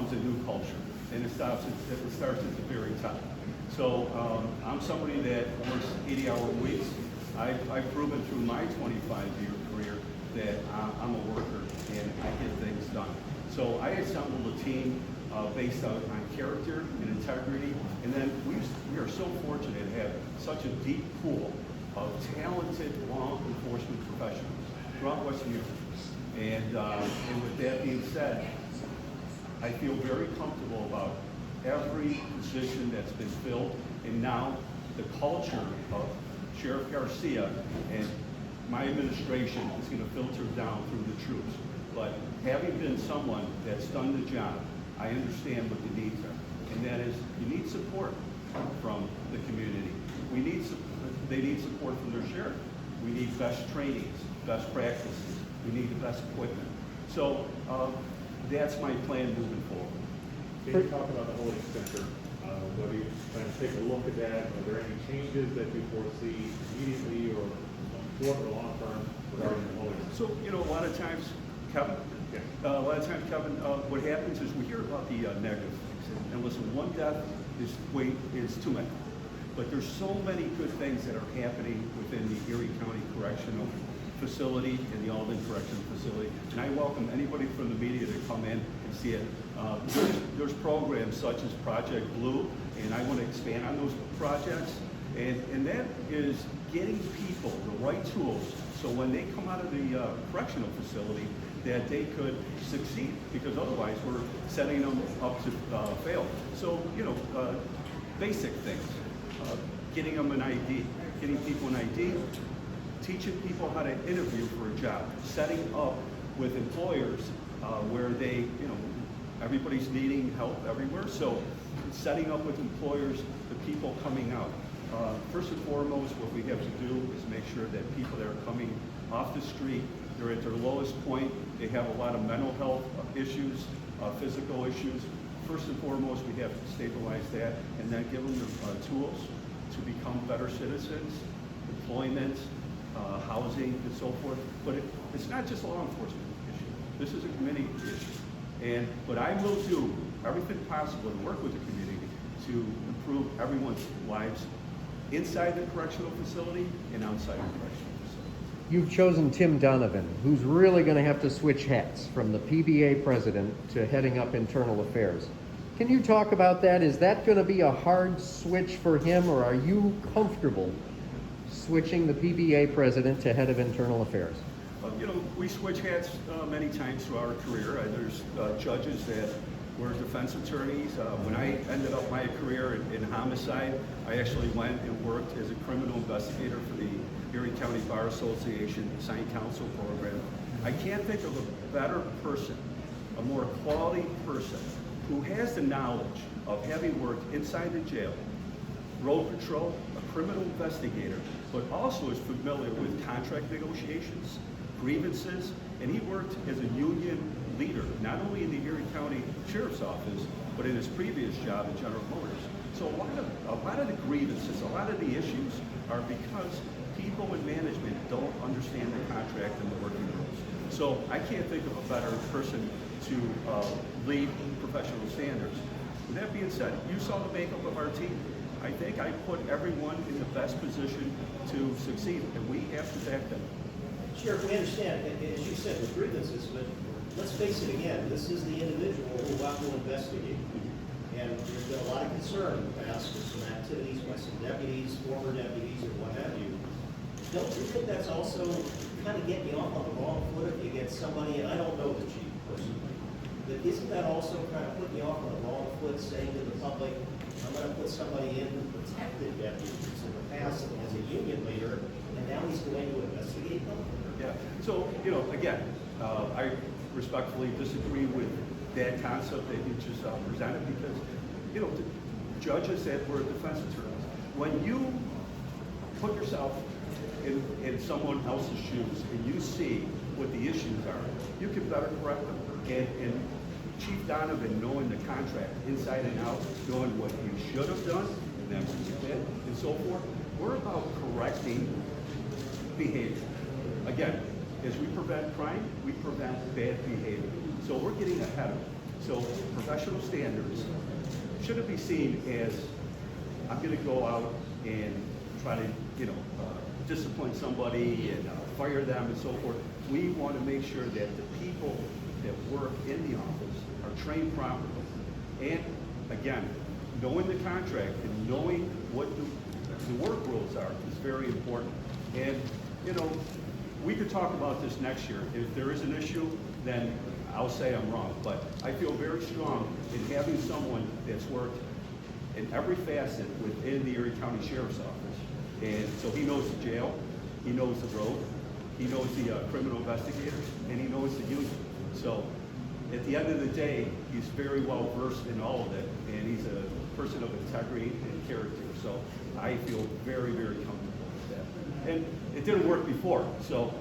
becomes a new culture, and it starts at the very top. So I'm somebody that works 80-hour weeks. I've proven through my 25-year career that I'm a worker and I get things done. So I assembled a team based on character and integrity, and then we are so fortunate to have such a deep pool of talented law enforcement professionals throughout Western New York. And with that being said, I feel very comfortable about every position that's been filled, and now the culture of Sheriff Garcia and my administration is going to filter down through the troops. But having been someone that's done the job, I understand what the needs are, and that is you need support from the community. They need support from their sheriff. We need best trainings, best practices. We need the best equipment. So that's my plan moving forward. Can you talk about the whole expenditure? Whether you plan to take a look at that, are there any changes that you foresee immediately or short or long term regarding the whole expenditure? So, a lot of times, Kevin, what happens is we hear about the negative things. And listen, one death is too many. But there's so many good things that are happening within the Erie County Correctional Facility and the Alden Correctional Facility. And I welcome anybody from the media to come in and see it. There's programs such as Project Blue, and I want to expand on those projects. And that is getting people the right tools so when they come out of the correctional facility that they could succeed, because otherwise we're setting them up to fail. So, basic things, getting them an ID, getting people an ID, teaching people how to interview for a job, setting up with employers where they, everybody's needing help everywhere. So setting up with employers, the people coming out. First and foremost, what we have to do is make sure that people that are coming off the street, they're at their lowest point. They have a lot of mental health issues, physical issues. First and foremost, we have to stabilize that and then give them the tools to become better citizens, employment, housing, and so forth. But it's not just a law enforcement issue. This is a community issue. But I will do everything possible to work with the community to improve everyone's lives inside the correctional facility and outside the correctional facility. You've chosen Tim Donovan, who's really going to have to switch hats from the PBA president to heading up internal affairs. Can you talk about that? Is that going to be a hard switch for him, or are you comfortable switching the PBA president to head of internal affairs? We switch hats many times through our career. There's judges that were defense attorneys. When I ended up my career in homicide, I actually went and worked as a criminal investigator for the Erie County Bar Association Assigned Counsel program. I can't think of a better person, a more quality person, who has the knowledge of having worked inside the jail, road patrol, a criminal investigator, but also is familiar with contract negotiations, grievances, and he worked as a union leader, not only in the Erie County Sheriff's Office, but in his previous job at General Motors. So a lot of the grievances, a lot of the issues are because people in management don't understand the contract and the working rules. So I can't think of a better person to lead professional standards. With that being said, you saw the makeup of our team. I think I put everyone in the best position to succeed, and we have to back them. Sheriff, we understand, as you said, with grievances, but let's face it again, this is the individual who will investigate. And there's been a lot of concern in the past with some activities by some deputies, former deputies, or what have you. Don't you think that's also kind of getting you off on the wrong foot if you get somebody, and I don't know the chief personally, but isn't that also kind of putting you off on the wrong foot, saying to the public, I'm going to put somebody in who protected deputies in the past as a union leader, and now he's going to investigate them? Yeah, so, again, I respectfully disagree with that concept that you just presented because, the judges that were defense attorneys, when you put yourself in someone else's shoes and you see what the issues are, you can better correct them. And Chief Donovan, knowing the contract inside and out, knowing what you should have done, and then what you did, and so forth, we're about correcting behavior. Again, as we prevent crime, we prevent bad behavior. So we're getting ahead of it. So professional standards shouldn't be seen as, I'm gonna go out and try to, discipline somebody and fire them and so forth. We want to make sure that the people that work in the office are trained properly. And again, knowing the contract and knowing what the work rules are is very important. And, we could talk about this next year. If there is an issue, then I'll say I'm wrong. But I feel very strong in having someone that's worked in every facet within the Erie County Sheriff's Office. And so he knows the jail, he knows the road, he knows the criminal investigators, and he knows the union. So at the end of the day, he's very well versed in all of it, and he's a person of integrity and character. So I feel very, very comfortable with that. And it didn't work before, so